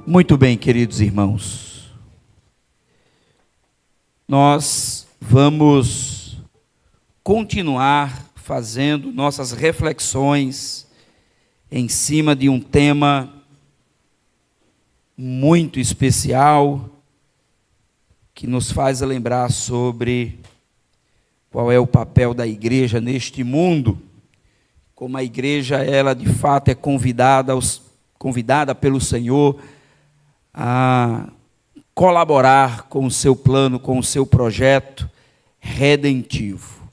Muito bem, queridos irmãos. Nós vamos continuar fazendo nossas reflexões em cima de um tema muito especial que nos faz lembrar sobre qual é o papel da igreja neste mundo, como a igreja, ela de fato é convidada pelo Senhor a colaborar com o seu plano, com o seu projeto redentivo.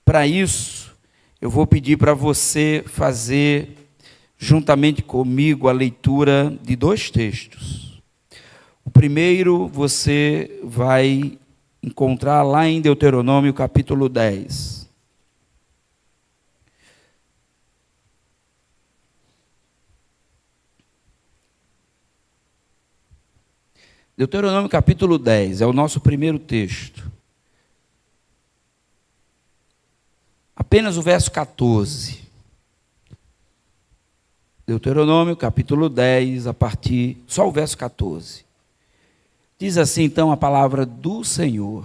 Para isso, eu vou pedir para você fazer, juntamente comigo, a leitura de dois textos. O primeiro você vai encontrar lá em Deuteronômio, capítulo 10. Deuteronômio capítulo 10 é o nosso primeiro texto. Apenas o verso 14. Deuteronômio capítulo 10, só o verso 14. Diz assim então a palavra do Senhor.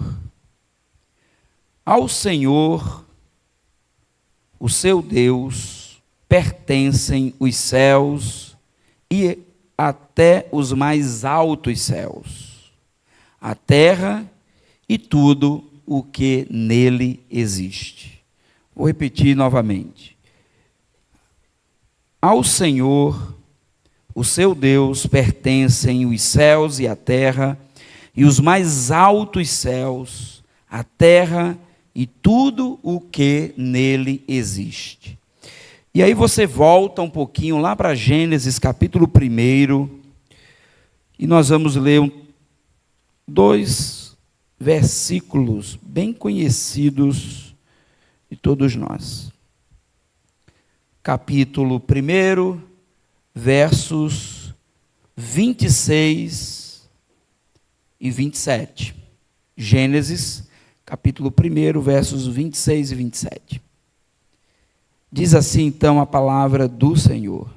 Ao Senhor, o seu Deus, pertencem os céus e até os mais altos céus, a terra e tudo o que nele existe. Vou repetir novamente. Ao Senhor, o seu Deus, pertencem os céus e a terra, e os mais altos céus, a terra e tudo o que nele existe. E aí você volta um pouquinho lá para Gênesis, capítulo 1, e nós vamos ler dois versículos bem conhecidos de todos nós. Capítulo 1, versos 26 e 27. Gênesis, capítulo 1, versos 26 e 27. Diz assim então a palavra do Senhor.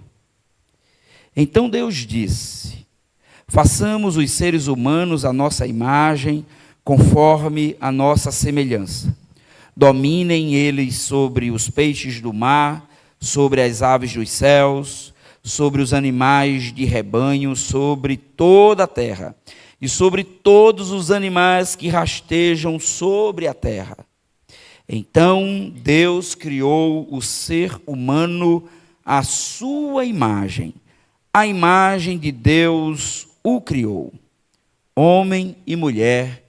Então Deus disse: façamos os seres humanos à nossa imagem, conforme a nossa semelhança. Dominem eles sobre os peixes do mar, sobre as aves dos céus, sobre os animais de rebanho, sobre toda a terra, e sobre todos os animais que rastejam sobre a terra. Então Deus criou o ser humano à sua imagem. A imagem de Deus o criou. Homem e mulher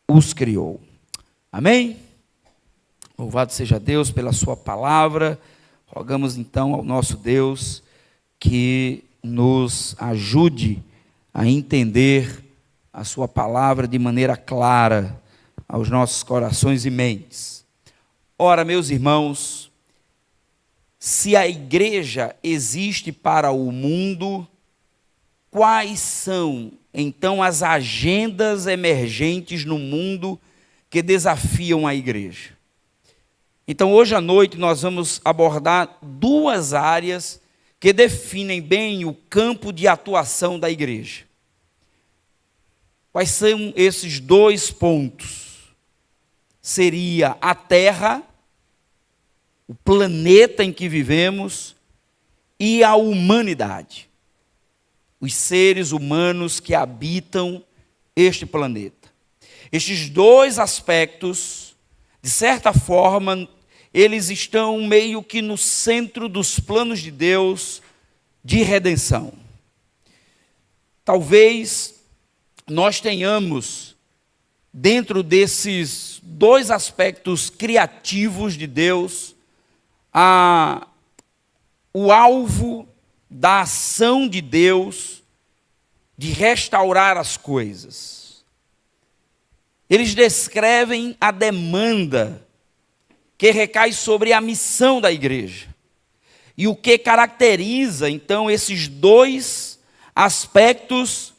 os criou. Amém? Louvado seja Deus pela sua palavra. Rogamos então ao nosso Deus que nos ajude a entender a sua palavra de maneira clara aos nossos corações e mentes. Ora, meus irmãos, se a igreja existe para o mundo, quais são então as agendas emergentes no mundo que desafiam a igreja? Então, hoje à noite, nós vamos abordar duas áreas que definem bem o campo de atuação da igreja. Quais são esses dois pontos? Seria a terra, o planeta em que vivemos, e a humanidade, os seres humanos que habitam este planeta. Estes dois aspectos, de certa forma, eles estão meio que no centro dos planos de Deus de redenção. Talvez nós tenhamos, dentro desses dois aspectos criativos de Deus, o alvo da ação de Deus de restaurar as coisas. Eles descrevem a demanda que recai sobre a missão da igreja. E o que caracteriza, então, esses dois aspectos,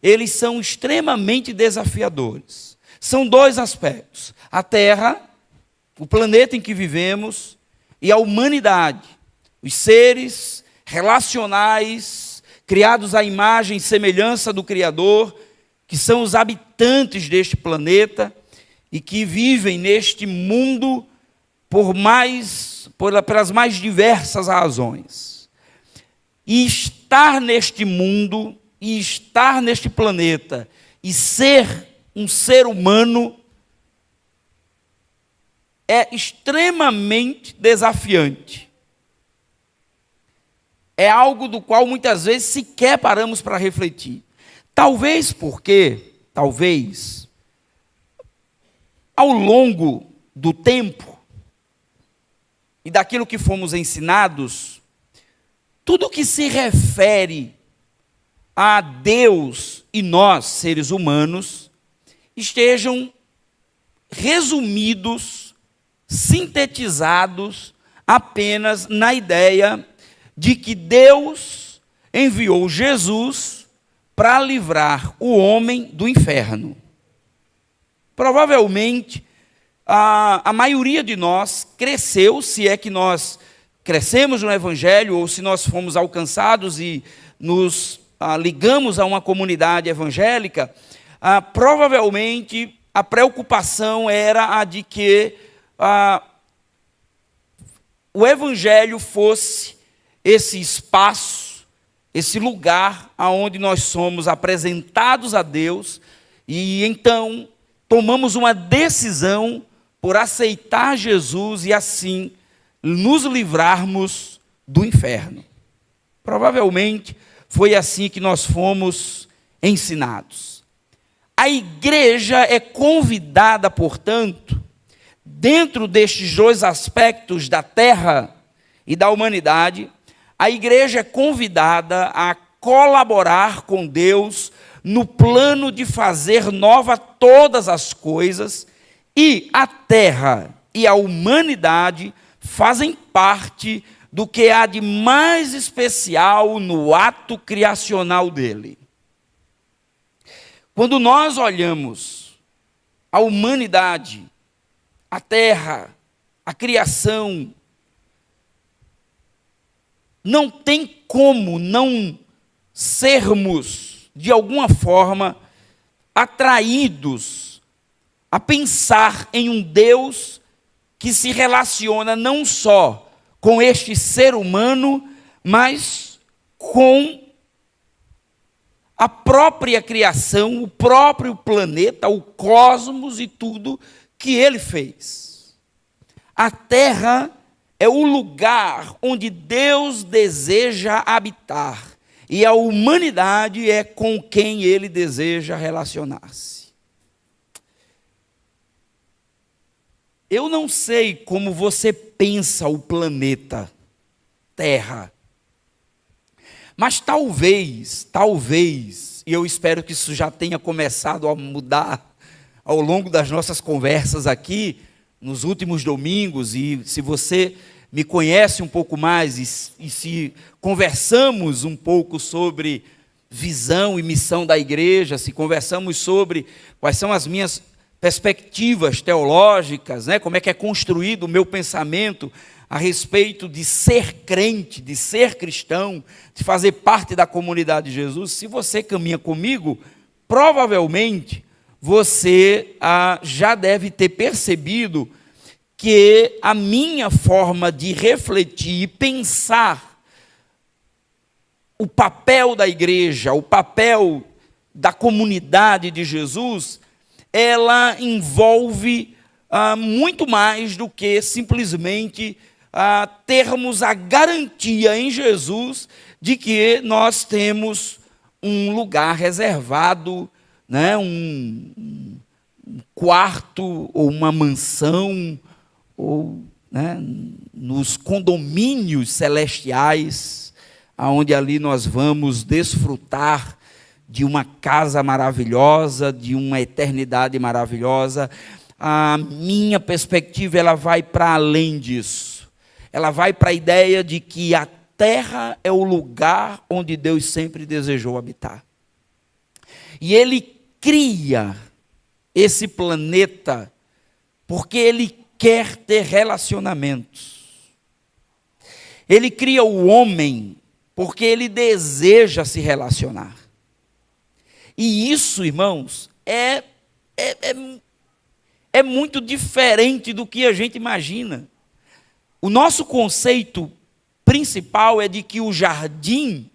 eles são extremamente desafiadores. São dois aspectos: a terra, o planeta em que vivemos, e a humanidade, os seres relacionais criados à imagem e semelhança do Criador, que são os habitantes deste planeta e que vivem neste mundo pelas mais diversas razões. E estar neste mundo, e estar neste planeta, e ser um ser humano, é extremamente desafiante. É algo do qual muitas vezes sequer paramos para refletir. Talvez ao longo do tempo e daquilo que fomos ensinados, tudo que se refere a Deus e nós, seres humanos, estejam resumidos, sintetizados apenas na ideia de que Deus enviou Jesus para livrar o homem do inferno. Provavelmente, a maioria de nós cresceu, se é que nós crescemos no Evangelho, ou se nós fomos alcançados e nos ligamos a uma comunidade evangélica, provavelmente a preocupação era a de que o Evangelho fosse esse espaço, esse lugar onde nós somos apresentados a Deus, e então tomamos uma decisão por aceitar Jesus e assim nos livrarmos do inferno. Provavelmente foi assim que nós fomos ensinados. A igreja é convidada, portanto, dentro destes dois aspectos da terra e da humanidade, a igreja é convidada a colaborar com Deus no plano de fazer nova todas as coisas, e a terra e a humanidade fazem parte do que há de mais especial no ato criacional dele. Quando nós olhamos a humanidade, a terra, a criação, não tem como não sermos, de alguma forma, atraídos a pensar em um Deus que se relaciona não só com este ser humano, mas com a própria criação, o próprio planeta, o cosmos e tudo que ele fez. A terra é o lugar onde Deus deseja habitar, e a humanidade é com quem ele deseja relacionar-se. Eu não sei como você pensa o planeta Terra, mas talvez, e eu espero que isso já tenha começado a mudar ao longo das nossas conversas aqui, nos últimos domingos, e se você me conhece um pouco mais, e se conversamos um pouco sobre visão e missão da igreja, se conversamos sobre quais são as minhas perspectivas teológicas, né? Como é que é construído o meu pensamento a respeito de ser crente, de ser cristão, de fazer parte da comunidade de Jesus. Se você caminha comigo, provavelmente você já deve ter percebido que a minha forma de refletir e pensar o papel da igreja, o papel da comunidade de Jesus, ela envolve muito mais do que simplesmente termos a garantia em Jesus de que nós temos um lugar reservado, né, um quarto ou uma mansão, ou, né, nos condomínios celestiais, onde ali nós vamos desfrutar de uma casa maravilhosa, de uma eternidade maravilhosa. A minha perspectiva, ela vai para além disso. Ela vai para a ideia de que a terra é o lugar onde Deus sempre desejou habitar. E Ele cria esse planeta porque Ele quer ter relacionamentos. Ele cria o homem porque ele deseja se relacionar. E isso, irmãos, é muito diferente do que a gente imagina. O nosso conceito principal é de que o jardim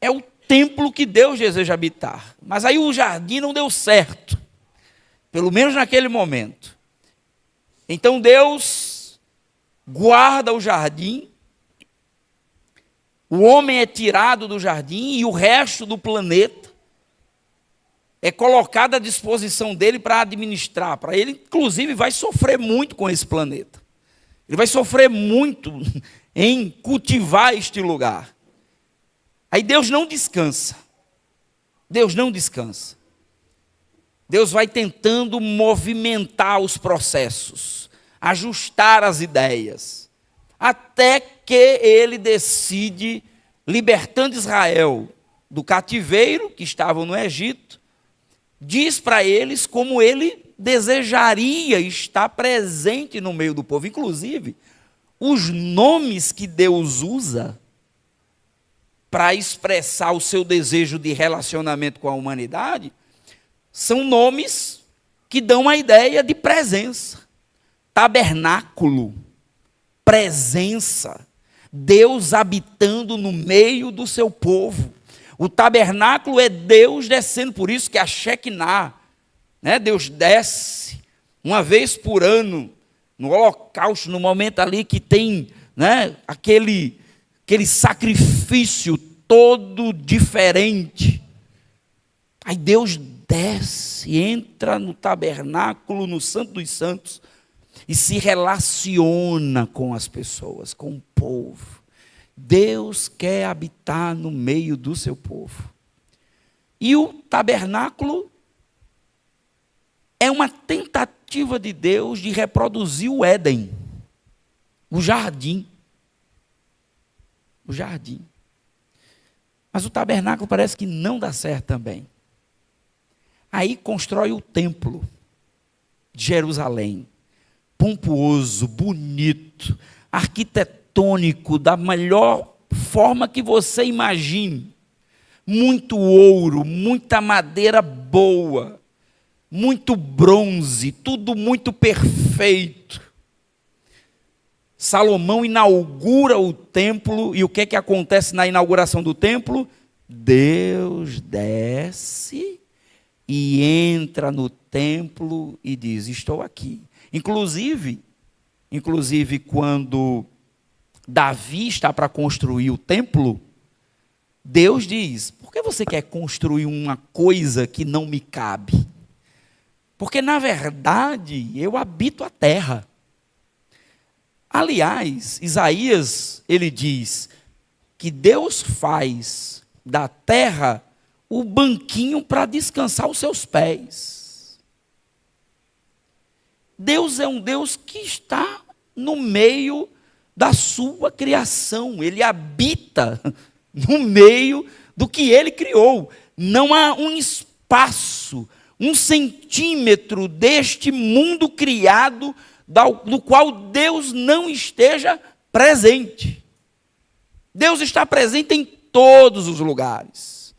é o templo que Deus deseja habitar. Mas aí o jardim não deu certo, pelo menos naquele momento. Então Deus guarda o jardim, o homem é tirado do jardim e o resto do planeta é colocado à disposição dele para administrar. Para ele, inclusive, vai sofrer muito com esse planeta. Ele vai sofrer muito em cultivar este lugar. Aí Deus não descansa. Deus não descansa. Deus vai tentando movimentar os processos, ajustar as ideias, até que ele decide, libertando Israel do cativeiro que estavam no Egito, diz para eles como ele desejaria estar presente no meio do povo. Inclusive, os nomes que Deus usa para expressar o seu desejo de relacionamento com a humanidade são nomes que dão a ideia de presença. Tabernáculo, presença, Deus habitando no meio do seu povo. O tabernáculo é Deus descendo, por isso que a Shekinah, né? Deus desce uma vez por ano, no holocausto, no momento ali que tem, né, aquele sacrifício todo diferente. Aí Deus desce, entra no tabernáculo, no Santo dos Santos, e se relaciona com as pessoas, com o povo. Deus quer habitar no meio do seu povo. E o tabernáculo é uma tentativa de Deus de reproduzir o Éden, o jardim. O jardim. Mas o tabernáculo parece que não dá certo também. Aí constrói o templo de Jerusalém. Pomposo, bonito, arquitetônico, da melhor forma que você imagine. Muito ouro, muita madeira boa, muito bronze, tudo muito perfeito. Salomão inaugura o templo, e o que acontece na inauguração do templo? Deus desce e entra no templo e diz: estou aqui. Inclusive, quando Davi está para construir o templo, Deus diz: por que você quer construir uma coisa que não me cabe? Porque, na verdade, eu habito a terra. Aliás, Isaías, ele diz que Deus faz da terra o banquinho para descansar os seus pés. Deus é um Deus que está no meio da sua criação. Ele habita no meio do que ele criou. Não há um espaço, 1 centímetro deste mundo criado do qual Deus não esteja presente. Deus está presente em todos os lugares.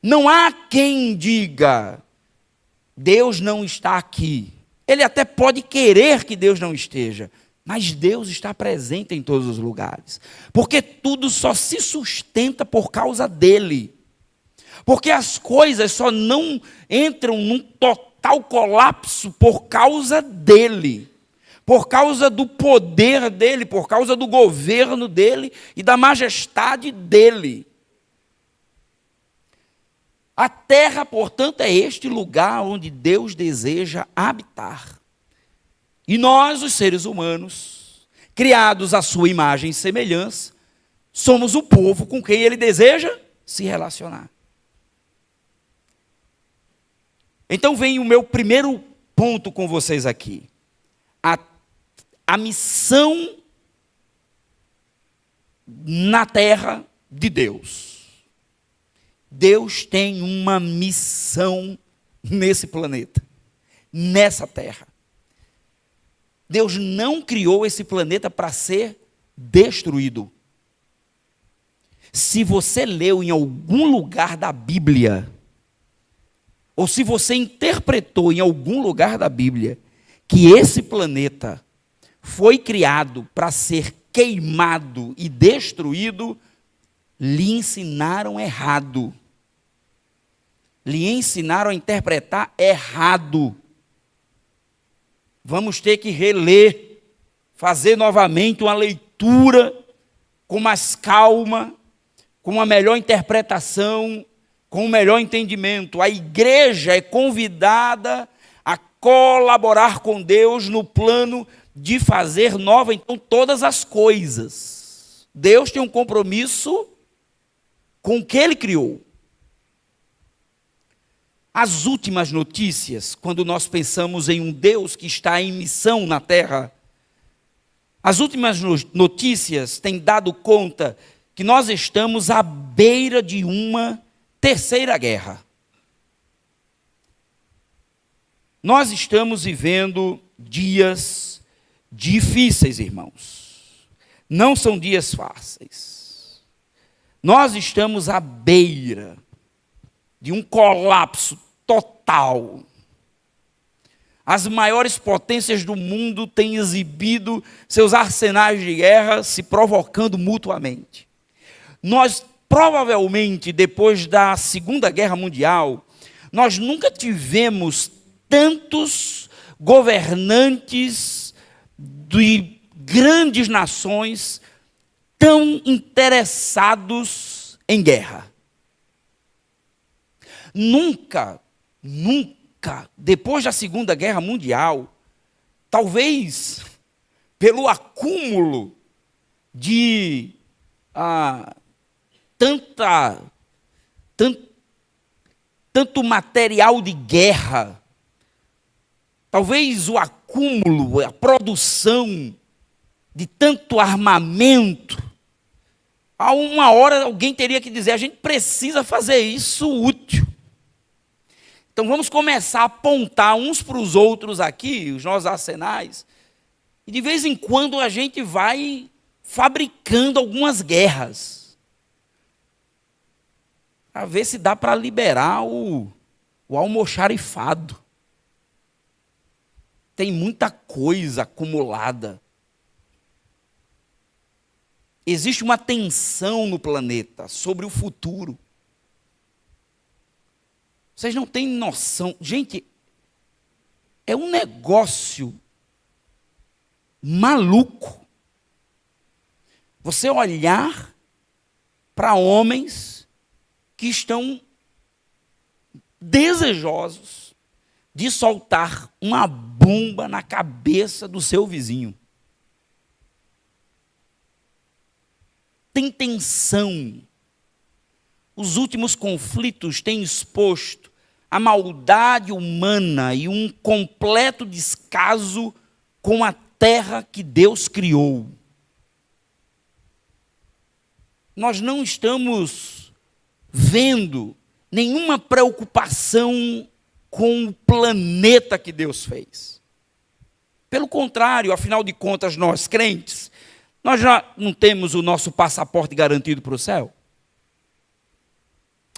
Não há quem diga: Deus não está aqui. Ele até pode querer que Deus não esteja, mas Deus está presente em todos os lugares. Porque tudo só se sustenta por causa dele. Porque as coisas só não entram num total colapso por causa dele. Por causa do poder dele, por causa do governo dele e da majestade dele. A terra, portanto, é este lugar onde Deus deseja habitar. E nós, os seres humanos, criados à sua imagem e semelhança, somos o povo com quem ele deseja se relacionar. Então vem o meu primeiro ponto com vocês aqui. A missão na terra de Deus. Deus tem uma missão nesse planeta, nessa terra. Deus não criou esse planeta para ser destruído. Se você leu em algum lugar da Bíblia, ou se você interpretou em algum lugar da Bíblia, que esse planeta foi criado para ser queimado e destruído, lhe ensinaram errado. Lhe ensinaram a interpretar errado. Vamos ter que reler, fazer novamente uma leitura com mais calma, com uma melhor interpretação, com um melhor entendimento. A igreja é convidada a colaborar com Deus no plano de fazer nova, então, todas as coisas. Deus tem um compromisso com o que Ele criou. As últimas notícias, quando nós pensamos em um Deus que está em missão na terra, as últimas notícias têm dado conta que nós estamos à beira de uma terceira guerra. Nós estamos vivendo dias difíceis, irmãos. Não são dias fáceis. Nós estamos à beira de um colapso total. As maiores potências do mundo têm exibido seus arsenais de guerra, se provocando mutuamente. Nós, provavelmente, depois da Segunda Guerra Mundial, nós nunca tivemos tantos governantes de grandes nações tão interessados em guerra. Nunca, depois da Segunda Guerra Mundial, talvez pelo acúmulo de tanto material de guerra, talvez o acúmulo, a produção de tanto armamento, a uma hora alguém teria que dizer, a gente precisa fazer isso útil. Então vamos começar a apontar uns para os outros aqui, os nossos arsenais, e de vez em quando a gente vai fabricando algumas guerras, para ver se dá para liberar o almoxarifado. Tem muita coisa acumulada. Existe uma tensão no planeta sobre o futuro. Vocês não têm noção. Gente, é um negócio maluco você olhar para homens que estão desejosos de soltar uma bomba na cabeça do seu vizinho. Tem tensão. Os últimos conflitos têm exposto a maldade humana e um completo descaso com a terra que Deus criou. Nós não estamos vendo nenhuma preocupação com o planeta que Deus fez. Pelo contrário, afinal de contas, nós crentes, nós já não temos o nosso passaporte garantido para o céu?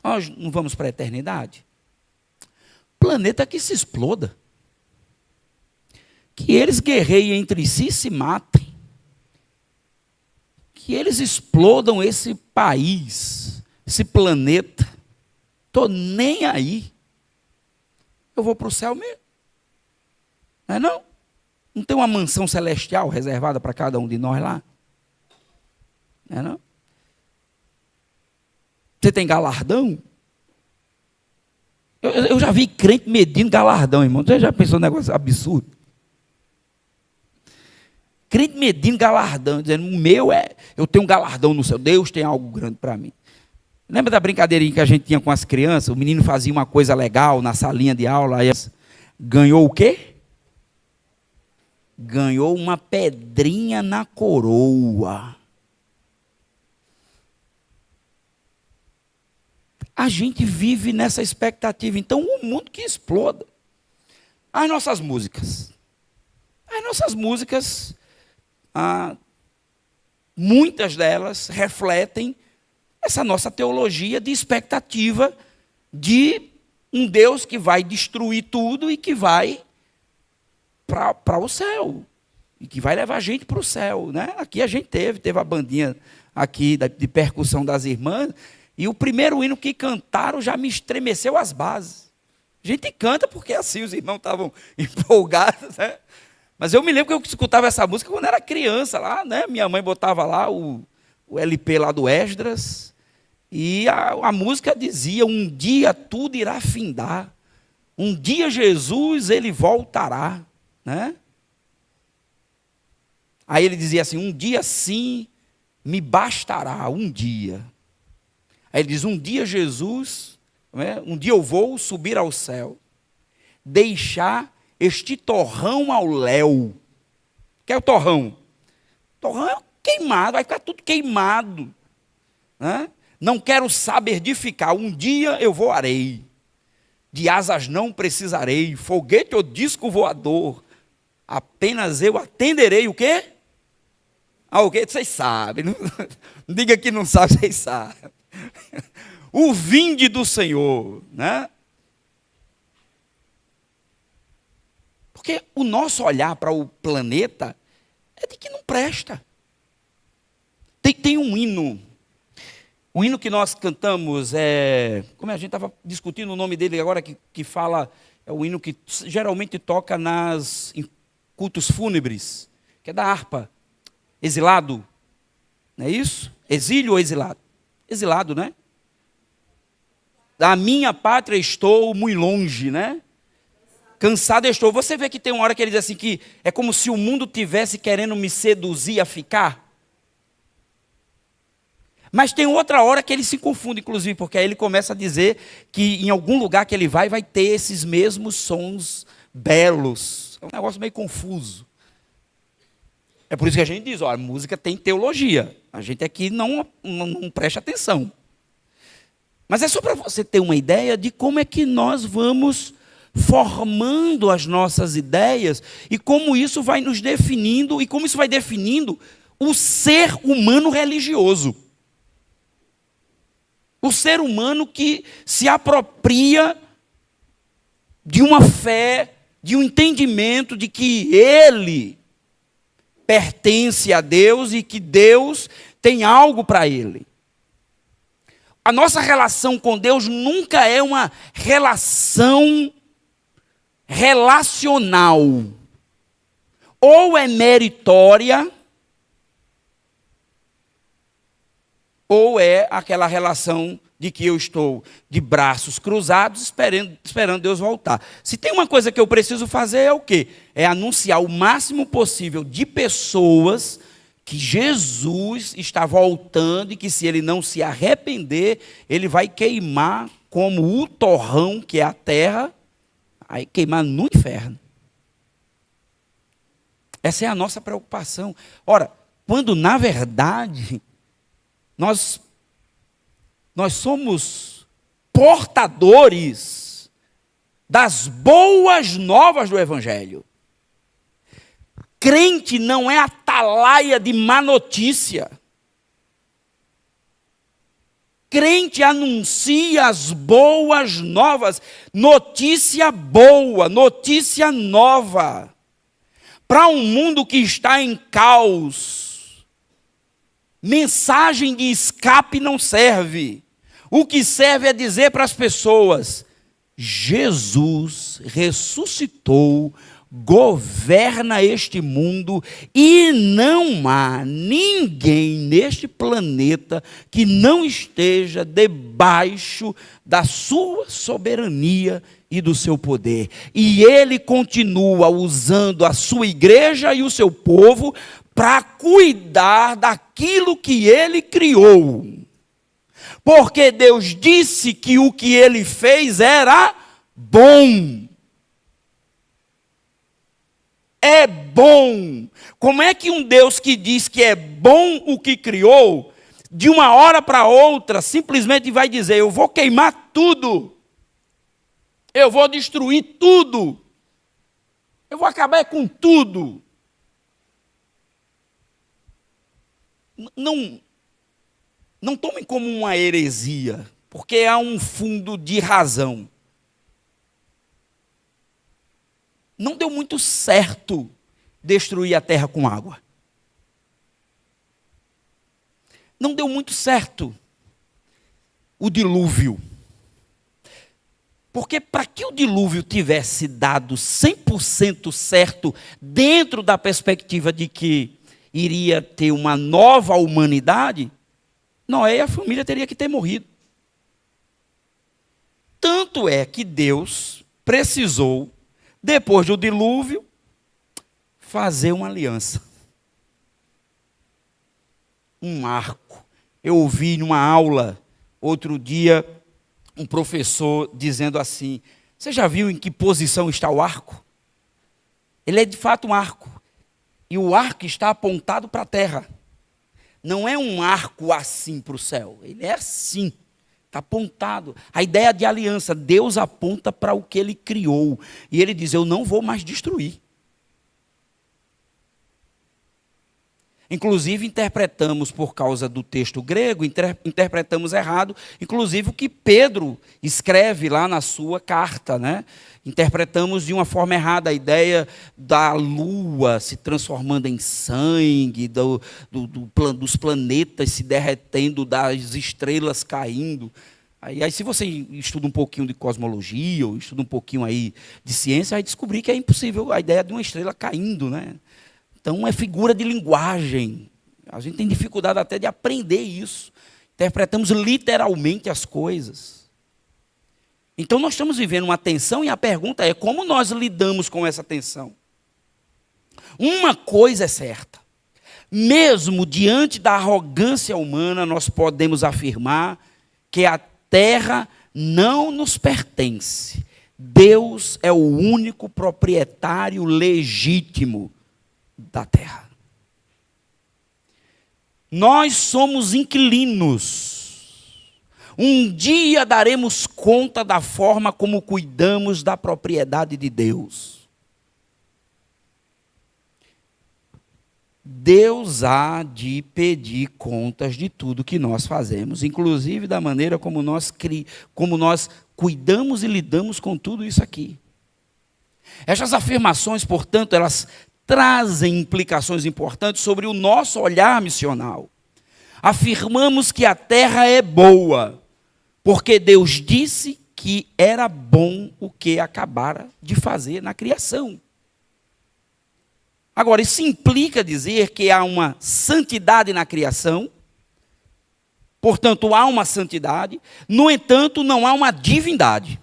Nós não vamos para a eternidade? Planeta que se exploda. Que eles guerreiem entre si e se matem. Que eles explodam esse país, esse planeta. Estou nem aí. Eu vou para o céu mesmo. Não é não? Não tem uma mansão celestial reservada para cada um de nós lá? Não é não? Você tem galardão? Eu já vi crente medindo galardão, irmão. Você já pensou num negócio absurdo? Crente medindo galardão, dizendo, o meu é, eu tenho um galardão no céu, Deus tem algo grande para mim. Lembra da brincadeirinha que a gente tinha com as crianças? O menino fazia uma coisa legal na salinha de aula, aí ganhou o quê? Ganhou uma pedrinha na coroa. A gente vive nessa expectativa. Então, o mundo que exploda. As nossas músicas. Muitas delas refletem essa nossa teologia de expectativa de um Deus que vai destruir tudo e que vai para o céu. E que vai levar a gente para o céu, né? Aqui a gente teve a bandinha aqui de percussão das irmãs, e o primeiro hino que cantaram já me estremeceu as bases. A gente canta porque assim os irmãos estavam empolgados, né? Mas eu me lembro que eu escutava essa música quando era criança lá, né? Minha mãe botava lá o LP lá do Esdras, e a música dizia: um dia tudo irá findar, um dia Jesus ele voltará, né? Aí ele dizia assim: um dia sim me bastará, um dia. Aí ele diz: um dia Jesus, né? Um dia eu vou subir ao céu, deixar este torrão ao léu. O que é o torrão? Torrão é queimado, vai ficar tudo queimado, né? Não quero saber de ficar, um dia eu voarei, de asas não precisarei, foguete ou disco voador, apenas eu atenderei o quê? O quê? Vocês sabem, não diga que não sabe, vocês sabem. O vinde do Senhor, né? Porque o nosso olhar para o planeta é de que não presta. Tem um hino. O hino que nós cantamos como a gente estava discutindo o nome dele agora, que fala, é o hino que geralmente toca em cultos fúnebres, que é da harpa. Exilado, não é isso? Exílio ou exilado? Exilado, né? Da minha pátria estou muito longe, né? Cansado estou. Você vê que tem uma hora que ele diz assim, que é como se o mundo tivesse querendo me seduzir a ficar. Mas tem outra hora que ele se confunde, inclusive, porque aí ele começa a dizer que em algum lugar que ele vai ter esses mesmos sons belos. É um negócio meio confuso. É por isso que a gente diz, a música tem teologia. A gente aqui não presta atenção. Mas é só para você ter uma ideia de como é que nós vamos formando as nossas ideias e como isso vai nos definindo e como isso vai definindo o ser humano religioso. O ser humano que se apropria de uma fé, de um entendimento de que ele pertence a Deus e que Deus tem algo para ele. A nossa relação com Deus nunca é uma relação relacional. Ou é meritória, ou é aquela relação de que eu estou de braços cruzados esperando Deus voltar. Se tem uma coisa que eu preciso fazer é o quê? É anunciar o máximo possível de pessoas que Jesus está voltando e que se ele não se arrepender, ele vai queimar como o torrão que é a terra, aí queimar no inferno. Essa é a nossa preocupação. Ora, quando na verdade nós somos portadores das boas novas do Evangelho. Crente não é atalaia de má notícia. Crente anuncia as boas novas, notícia boa, notícia nova. Para um mundo que está em caos, mensagem de escape não serve. O que serve é dizer para as pessoas: Jesus ressuscitou, governa este mundo e não há ninguém neste planeta que não esteja debaixo da sua soberania e do seu poder. E ele continua usando a sua igreja e o seu povo para cuidar daquilo que ele criou. Porque Deus disse que o que ele fez era bom. É bom. Como é que um Deus que diz que é bom o que criou, de uma hora para outra, simplesmente vai dizer: eu vou queimar tudo, eu vou destruir tudo, eu vou acabar com tudo? Não tomem como uma heresia, porque há um fundo de razão. Não deu muito certo destruir a terra com água. Não deu muito certo o dilúvio. Porque para que o dilúvio tivesse dado 100% certo, dentro da perspectiva de que iria ter uma nova humanidade, Noé e a família teria que ter morrido. Tanto é que Deus precisou, depois do dilúvio, fazer uma aliança. Um arco. Eu ouvi numa aula, outro dia, um professor dizendo assim: você já viu em que posição está o arco? Ele é de fato um arco. E o arco está apontado para a terra. Não é um arco assim para o céu. Ele é assim. Está apontado. A ideia de aliança, Deus aponta para o que Ele criou. E Ele diz: eu não vou mais destruir. Inclusive, interpretamos, por causa do texto grego, interpretamos errado, inclusive o que Pedro escreve lá na sua carta, né? Interpretamos de uma forma errada a ideia da lua se transformando em sangue, dos planetas se derretendo, das estrelas caindo. Aí, se você estuda um pouquinho de cosmologia, ou estuda um pouquinho aí de ciência, vai descobrir que é impossível a ideia de uma estrela caindo, né? Então, é figura de linguagem. A gente tem dificuldade até de aprender isso. Interpretamos literalmente as coisas. Então, nós estamos vivendo uma tensão e a pergunta é: como nós lidamos com essa tensão? Uma coisa é certa. Mesmo diante da arrogância humana, nós podemos afirmar que a terra não nos pertence. Deus é o único proprietário legítimo da terra. Nós somos inquilinos. Um dia daremos conta da forma como cuidamos da propriedade de Deus. Deus há de pedir contas de tudo que nós fazemos, inclusive da maneira como nós cuidamos e lidamos com tudo isso aqui. Essas afirmações, portanto, elas trazem implicações importantes sobre o nosso olhar missional. Afirmamos que a terra é boa, porque Deus disse que era bom o que acabara de fazer na criação. Agora, isso implica dizer que há uma santidade na criação, portanto, há uma santidade, no entanto, não há uma divindade.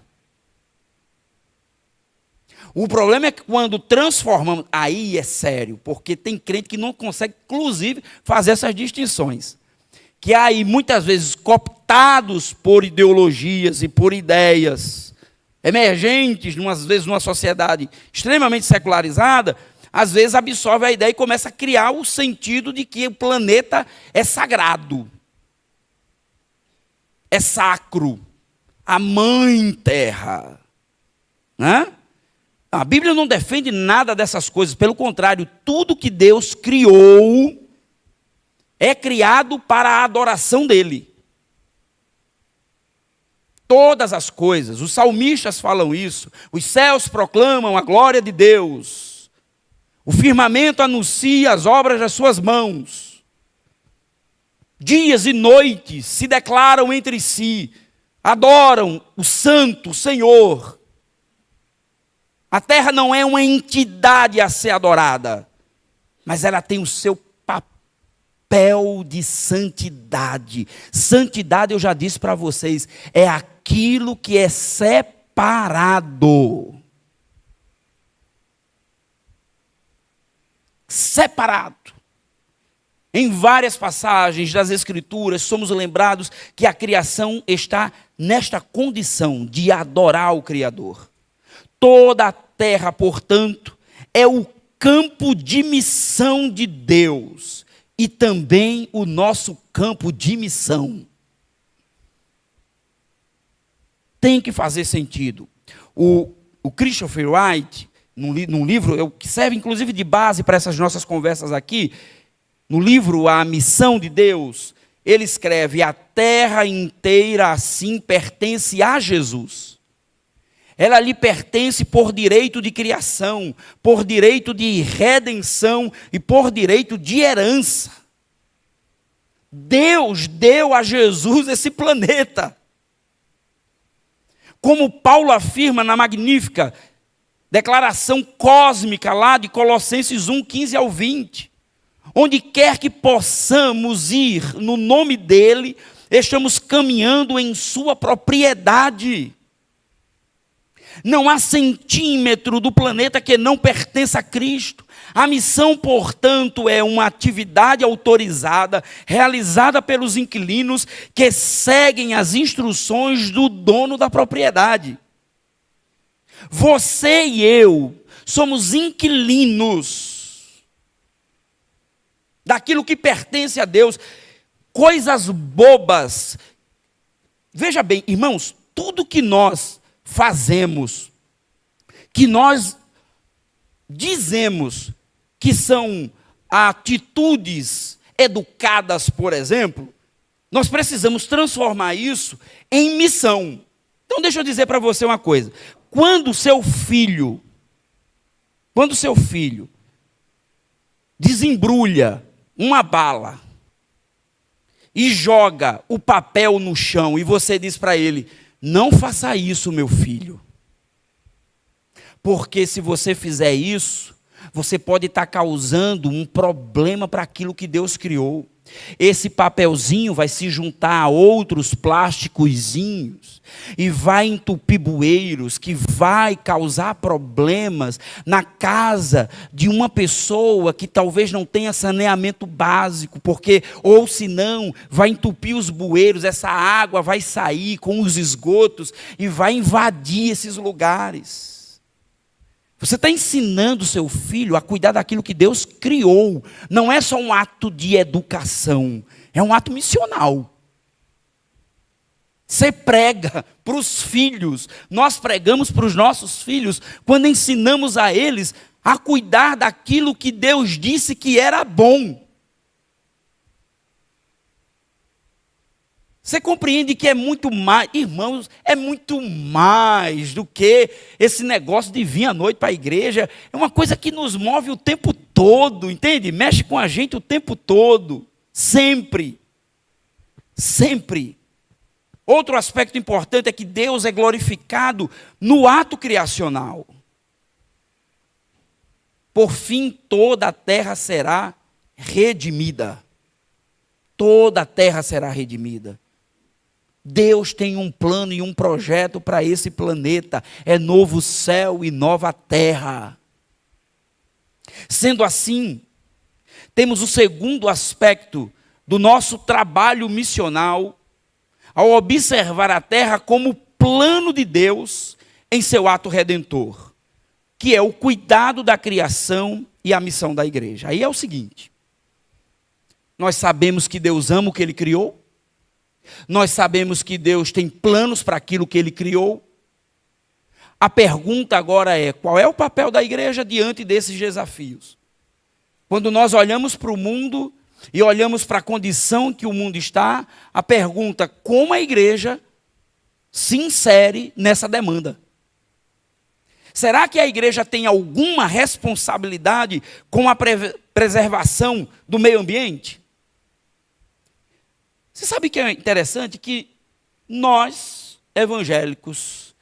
O problema é que quando transformamos, aí é sério, porque tem crente que não consegue, inclusive, fazer essas distinções. Que há aí, muitas vezes, cooptados por ideologias e por ideias emergentes, às vezes numa sociedade extremamente secularizada, às vezes absorve a ideia e começa a criar o sentido de que o planeta é sagrado, é sacro, a mãe terra, né? A Bíblia não defende nada dessas coisas, pelo contrário, tudo que Deus criou é criado para a adoração dele. Todas as coisas, os salmistas falam isso, os céus proclamam a glória de Deus, o firmamento anuncia as obras das suas mãos, dias e noites se declaram entre si, adoram o Santo, o Senhor. A terra não é uma entidade a ser adorada, mas ela tem o seu papel de santidade. Santidade, eu já disse para vocês, é aquilo que é separado. Separado. Em várias passagens das Escrituras, somos lembrados que a criação está nesta condição de adorar o Criador. Toda a terra, portanto, é o campo de missão de Deus e também o nosso campo de missão. Tem que fazer sentido. O Christopher Wright, num livro que serve inclusive de base para essas nossas conversas aqui, no livro A Missão de Deus, ele escreve: a terra inteira assim pertence a Jesus. Ela lhe pertence por direito de criação, por direito de redenção e por direito de herança. Deus deu a Jesus esse planeta. Como Paulo afirma na magnífica declaração cósmica lá de Colossenses 1, 15 ao 20. Onde quer que possamos ir no nome dele, estamos caminhando em sua propriedade. Não há centímetro do planeta que não pertença a Cristo. A missão, portanto, é uma atividade autorizada, realizada pelos inquilinos que seguem as instruções do dono da propriedade. Você e eu somos inquilinos daquilo que pertence a Deus. Coisas bobas. Veja bem, irmãos, tudo que nós fazemos, que nós dizemos que são atitudes educadas, por exemplo, nós precisamos transformar isso em missão. Então deixa eu dizer para você uma coisa. Quando seu filho desembrulha uma bala e joga o papel no chão e você diz para ele: não faça isso, meu filho. Porque se você fizer isso, você pode estar causando um problema para aquilo que Deus criou. Esse papelzinho vai se juntar a outros plásticozinhos e vai entupir bueiros, que vai causar problemas na casa de uma pessoa que talvez não tenha saneamento básico, porque, ou se não, vai entupir os bueiros, essa água vai sair com os esgotos e vai invadir esses lugares. Você está ensinando o seu filho a cuidar daquilo que Deus criou. Não é só um ato de educação, é um ato missional. Você prega para os filhos, nós pregamos para os nossos filhos, quando ensinamos a eles a cuidar daquilo que Deus disse que era bom. Você compreende que é muito mais, irmãos, é muito mais do que esse negócio de vir à noite para a igreja. É uma coisa que nos move o tempo todo, entende? Mexe com a gente o tempo todo, sempre. Sempre. Outro aspecto importante é que Deus é glorificado no ato criacional. Por fim, toda a terra será redimida. Toda a terra será redimida. Deus tem um plano e um projeto para esse planeta. É novo céu e nova terra. Sendo assim, temos o segundo aspecto do nosso trabalho missional, ao observar a terra como plano de Deus em seu ato redentor, que é o cuidado da criação e a missão da igreja. Aí é o seguinte: nós sabemos que Deus ama o que Ele criou. Nós sabemos que Deus tem planos para aquilo que Ele criou. A pergunta agora é: qual é o papel da igreja diante desses desafios? Quando nós olhamos para o mundo e olhamos para a condição que o mundo está, a pergunta: como a igreja se insere nessa demanda? Será que a igreja tem alguma responsabilidade com a preservação do meio ambiente? Você sabe que é interessante que nós, evangélicos,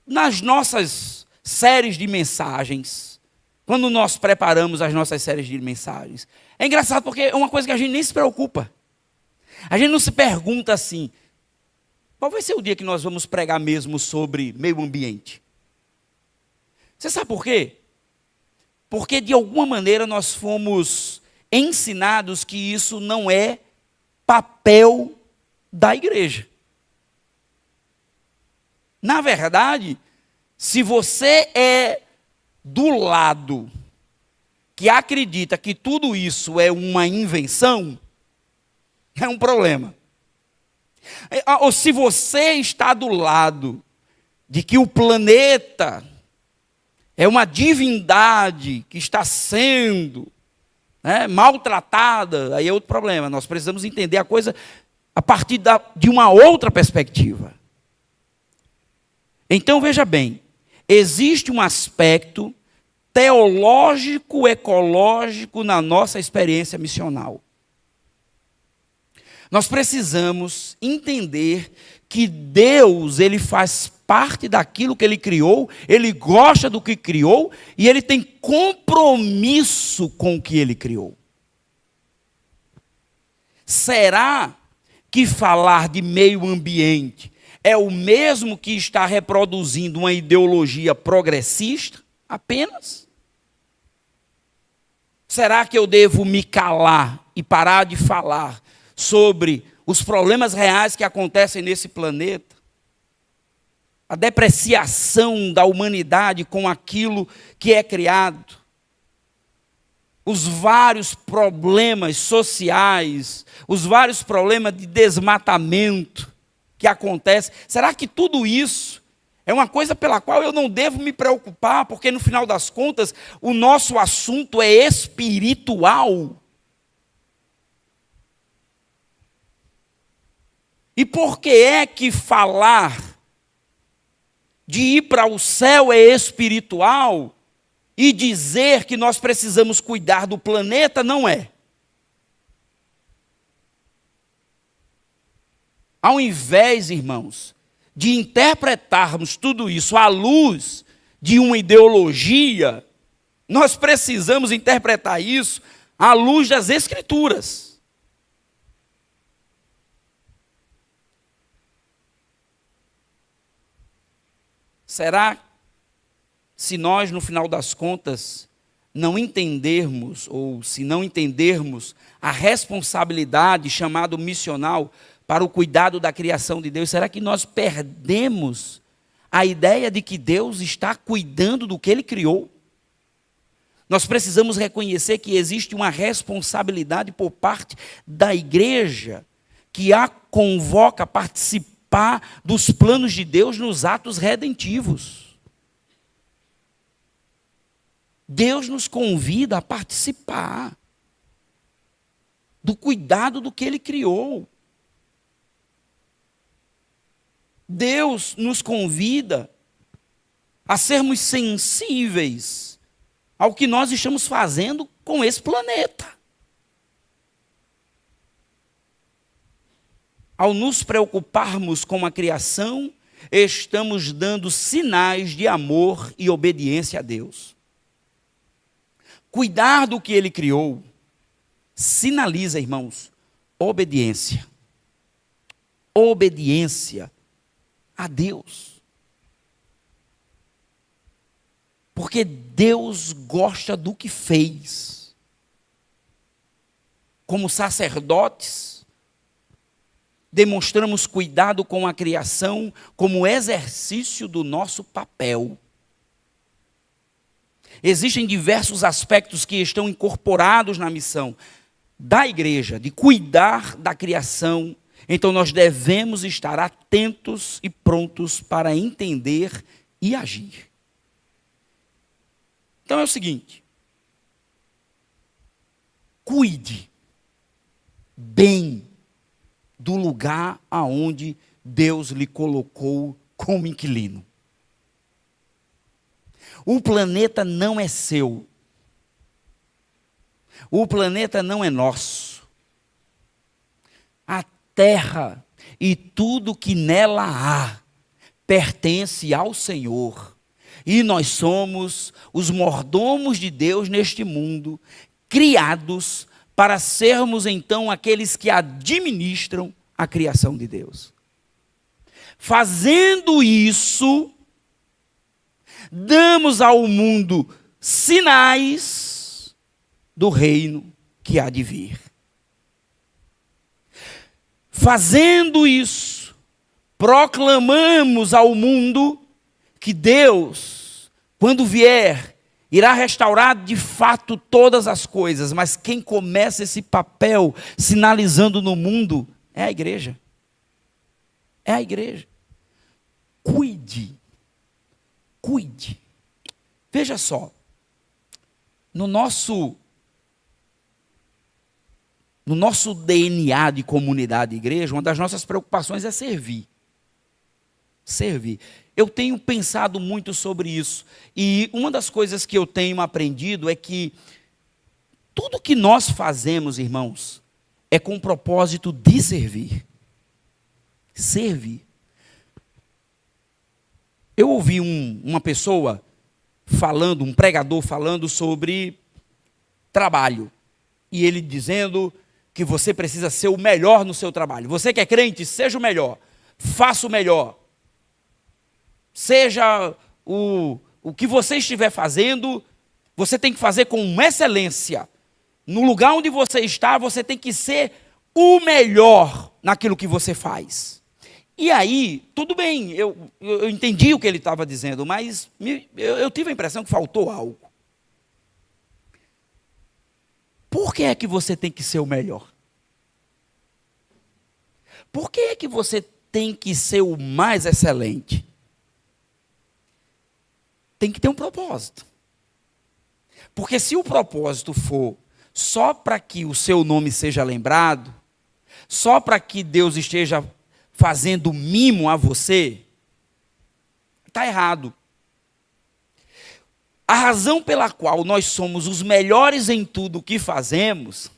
nas nossas séries de mensagens, quando nós preparamos as nossas séries de mensagens, é engraçado porque é uma coisa que a gente nem se preocupa. A gente não se pergunta assim: qual vai ser o dia que nós vamos pregar mesmo sobre meio ambiente? Você sabe por quê? Porque de alguma maneira nós fomos ensinados que isso não é papel da igreja. Na verdade, se você é do lado que acredita que tudo isso é uma invenção, é um problema. Ou se você está do lado de que o planeta é uma divindade que está sendo né, maltratada, aí é outro problema. Nós precisamos entender a coisa a partir de uma outra perspectiva. Então, veja bem, existe um aspecto teológico, ecológico na nossa experiência missional. Nós precisamos entender que Deus, Ele faz parte daquilo que Ele criou, Ele gosta do que criou e Ele tem compromisso com o que Ele criou. Será que falar de meio ambiente é o mesmo que estar reproduzindo uma ideologia progressista apenas? Será que eu devo me calar e parar de falar sobre os problemas reais que acontecem nesse planeta? A depreciação da humanidade com aquilo que é criado? Os vários problemas sociais, os vários problemas de desmatamento que acontecem. Será que tudo isso é uma coisa pela qual eu não devo me preocupar? Porque no final das contas, o nosso assunto é espiritual. E por que é que falar de ir para o céu é espiritual e dizer que nós precisamos cuidar do planeta não é? Ao invés, irmãos, de interpretarmos tudo isso à luz de uma ideologia, nós precisamos interpretar isso à luz das Escrituras. Será se nós, no final das contas, não entendermos, ou se não entendermos a responsabilidade chamada missional para o cuidado da criação de Deus, será que nós perdemos a ideia de que Deus está cuidando do que Ele criou? Nós precisamos reconhecer que existe uma responsabilidade por parte da igreja que a convoca a participar dos planos de Deus nos atos redentivos. Deus nos convida a participar do cuidado do que Ele criou. Deus nos convida a sermos sensíveis ao que nós estamos fazendo com esse planeta. Ao nos preocuparmos com a criação, estamos dando sinais de amor e obediência a Deus. Cuidar do que Ele criou sinaliza, irmãos, obediência. Obediência a Deus. Porque Deus gosta do que fez. Como sacerdotes, demonstramos cuidado com a criação como exercício do nosso papel. Existem diversos aspectos que estão incorporados na missão da igreja, de cuidar da criação. Então nós devemos estar atentos e prontos para entender e agir. Então é o seguinte: cuide bem do lugar aonde Deus lhe colocou como inquilino. O planeta não é seu. O planeta não é nosso. A terra e tudo que nela há pertence ao Senhor. E nós somos os mordomos de Deus neste mundo, criados para sermos então aqueles que administram a criação de Deus. Fazendo isso, damos ao mundo sinais do reino que há de vir. Fazendo isso, proclamamos ao mundo que Deus, quando vier, irá restaurar de fato todas as coisas, mas quem começa esse papel sinalizando no mundo é a igreja. É a igreja. Cuide. Cuide. Veja só, no nosso no nosso DNA de comunidade e igreja, uma das nossas preocupações é servir. Servir. Eu tenho pensado muito sobre isso. E uma das coisas que eu tenho aprendido é que tudo que nós fazemos, irmãos, é com o propósito de servir. Servir. Eu ouvi uma pessoa falando, um pregador falando sobre trabalho. E ele dizendo que você precisa ser o melhor no seu trabalho. Você que é crente, seja o melhor. Faça o melhor. Seja o que você estiver fazendo, você tem que fazer com excelência. No lugar onde você está, você tem que ser o melhor naquilo que você faz. E aí, tudo bem, eu entendi o que ele estava dizendo, mas eu tive a impressão que faltou algo. Por que é que você tem que ser o melhor? Por que é que você tem que ser o mais excelente? Tem que ter um propósito. Porque se o propósito for só para que o seu nome seja lembrado, só para que Deus esteja fazendo mimo a você, está errado. A razão pela qual nós somos os melhores em tudo o que fazemos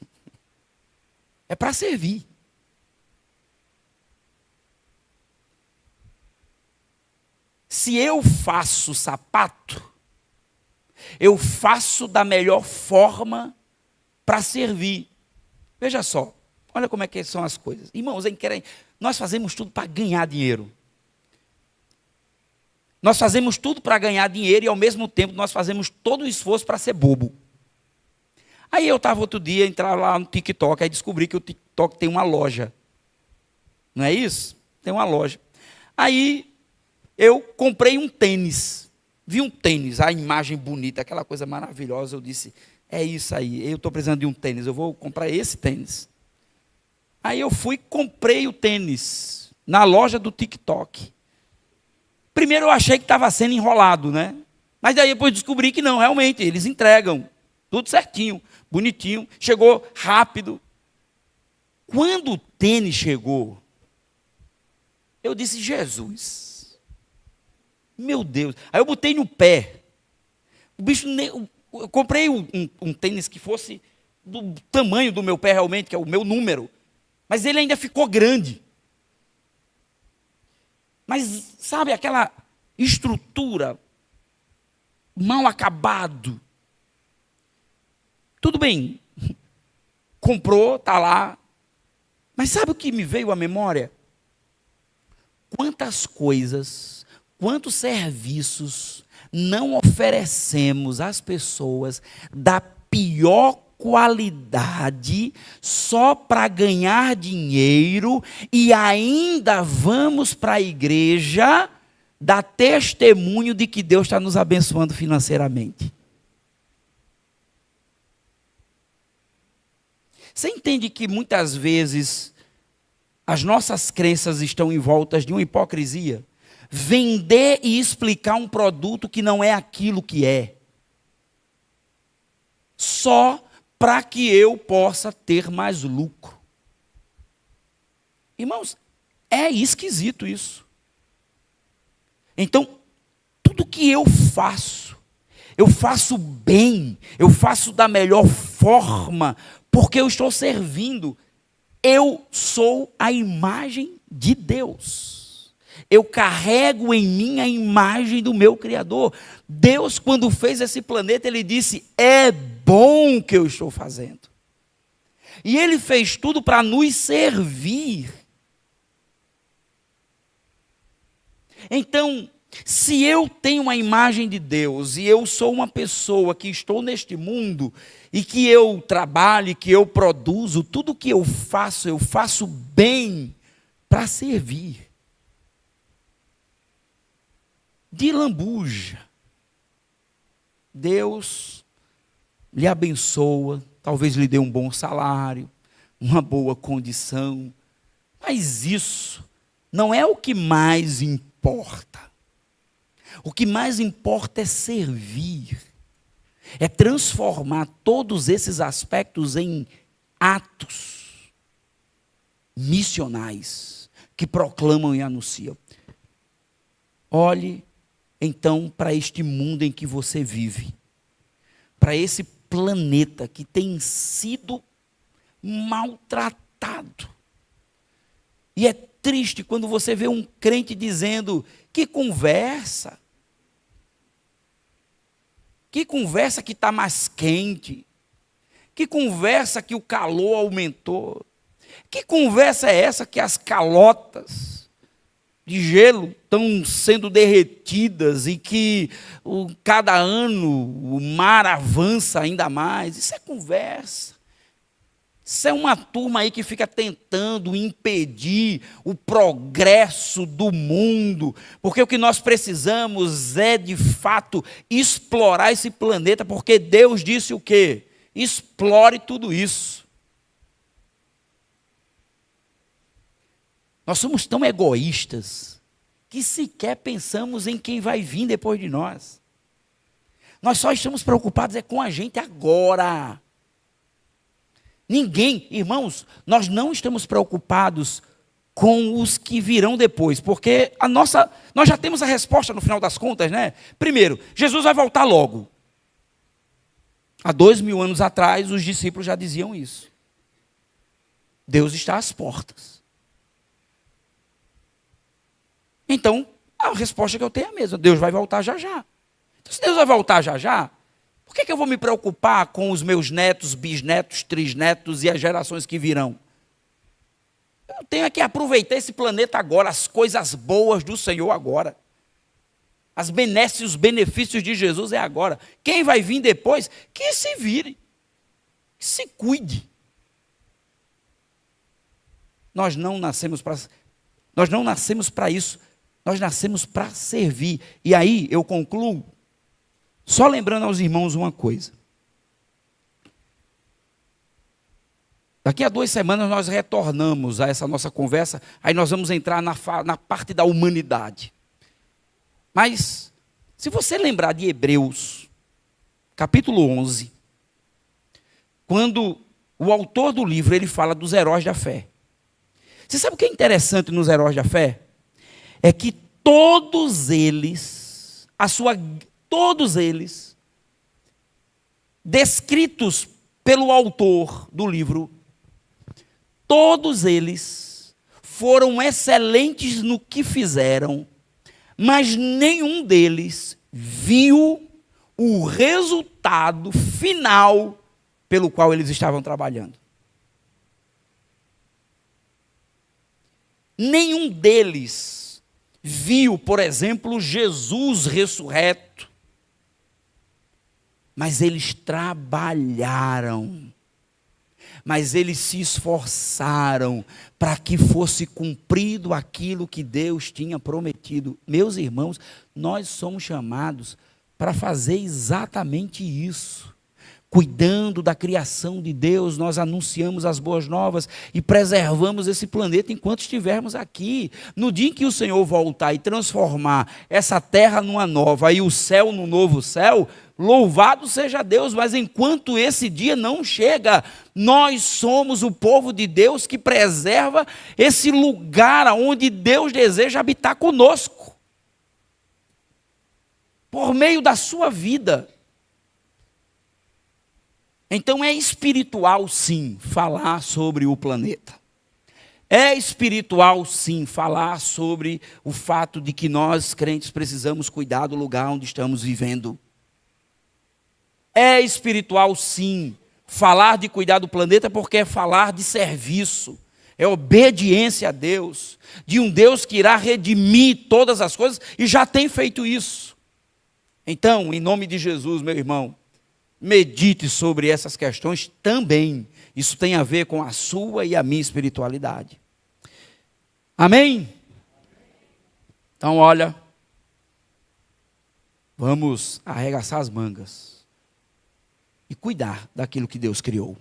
é para servir. Se eu faço sapato, eu faço da melhor forma para servir. Veja só, olha como é que são as coisas. Irmãos, nós fazemos tudo para ganhar dinheiro. Nós fazemos tudo para ganhar dinheiro e ao mesmo tempo nós fazemos todo o esforço para ser bobo. Aí eu estava outro dia, entrar lá no TikTok, aí descobri que o TikTok tem uma loja. Não é isso? Tem uma loja. Aí eu comprei um tênis. Vi um tênis, a imagem bonita, aquela coisa maravilhosa. Eu disse, é isso aí, eu estou precisando de um tênis, eu vou comprar esse tênis. Aí eu fui e comprei o tênis na loja do TikTok. Primeiro eu achei que estava sendo enrolado, né? Mas daí depois descobri que não, realmente, eles entregam. Tudo certinho, bonitinho, chegou rápido. Quando o tênis chegou, eu disse, Jesus, meu Deus. Aí eu botei no pé. O bicho, eu comprei um tênis que fosse do tamanho do meu pé realmente, que é o meu número. Mas ele ainda ficou grande. Mas, sabe, aquela estrutura, mal acabado. Tudo bem, comprou, está lá. Mas sabe o que me veio à memória? Quantas coisas, quantos serviços não oferecemos às pessoas da pior qualidade só para ganhar dinheiro e ainda vamos para a igreja dar testemunho de que Deus está nos abençoando financeiramente. Você entende que muitas vezes as nossas crenças estão envoltas de uma hipocrisia? Vender e explicar um produto que não é aquilo que é. Só para que eu possa ter mais lucro. Irmãos, é esquisito isso. Então, tudo que eu faço bem, eu faço da melhor forma, porque eu estou servindo. Eu sou a imagem de Deus. Eu carrego em mim a imagem do meu Criador. Deus, quando fez esse planeta, Ele disse, é bom o que eu estou fazendo. E Ele fez tudo para nos servir. Então, se eu tenho uma imagem de Deus e eu sou uma pessoa que estou neste mundo e que eu trabalho, que eu produzo, tudo que eu faço bem para servir. De lambuja. Deus lhe abençoa, talvez lhe dê um bom salário, uma boa condição, mas isso não é o que mais importa. O que mais importa é servir, é transformar todos esses aspectos em atos. missionais que proclamam e anunciam. Olhe então para este mundo em que você vive, para esse planeta que tem sido maltratado. E é triste quando você vê um crente dizendo: que conversa que está mais quente, que conversa que o calor aumentou, que conversa é essa que as calotas de gelo estão sendo derretidas e que cada ano o mar avança ainda mais. Isso é conversa. Isso é uma turma aí que fica tentando impedir o progresso do mundo, porque o que nós precisamos é, de fato, explorar esse planeta, porque Deus disse o quê? Explore tudo isso. Nós somos tão egoístas que sequer pensamos em quem vai vir depois de nós. Nós só estamos preocupados com a gente agora. Ninguém, irmãos, nós não estamos preocupados com os que virão depois, porque nós já temos a resposta no final das contas, né? Primeiro, Jesus vai voltar logo. Há 2000 anos atrás, os discípulos já diziam isso. Deus está às portas. Então, a resposta que eu tenho é a mesma: Deus vai voltar já já. Então, se Deus vai voltar já já, por que eu vou me preocupar com os meus netos, bisnetos, trisnetos e as gerações que virão? Eu tenho que aproveitar esse planeta agora, as coisas boas do Senhor agora. As benesses, os benefícios de Jesus é agora. Quem vai vir depois, que se vire, que se cuide. Nós não nascemos para isso, nós nascemos para servir. E aí eu concluo só lembrando aos irmãos uma coisa. Daqui a 2 semanas nós retornamos a essa nossa conversa, aí nós vamos entrar na parte da humanidade. Mas, se você lembrar de Hebreus, capítulo 11, quando o autor do livro ele fala dos heróis da fé. Você sabe o que é interessante nos heróis da fé? É que todos eles, descritos pelo autor do livro, todos eles foram excelentes no que fizeram, mas nenhum deles viu o resultado final pelo qual eles estavam trabalhando. Nenhum deles viu, por exemplo, Jesus ressurreto, mas eles trabalharam, mas eles se esforçaram para que fosse cumprido aquilo que Deus tinha prometido. Meus irmãos, nós somos chamados para fazer exatamente isso. Cuidando da criação de Deus, nós anunciamos as boas novas e preservamos esse planeta enquanto estivermos aqui. No dia em que o Senhor voltar e transformar essa terra numa nova e o céu num novo céu, louvado seja Deus, mas enquanto esse dia não chega, nós somos o povo de Deus que preserva esse lugar onde Deus deseja habitar conosco, por meio da sua vida. Então é espiritual sim falar sobre o planeta. É espiritual sim falar sobre o fato de que nós crentes precisamos cuidar do lugar onde estamos vivendo. É espiritual sim falar de cuidar do planeta, porque é falar de serviço, é obediência a Deus, de um Deus que irá redimir todas as coisas e já tem feito isso. Então, em nome de Jesus, meu irmão, medite sobre essas questões também. Isso tem a ver com a sua e a minha espiritualidade. Amém? Então, olha, vamos arregaçar as mangas e cuidar daquilo que Deus criou.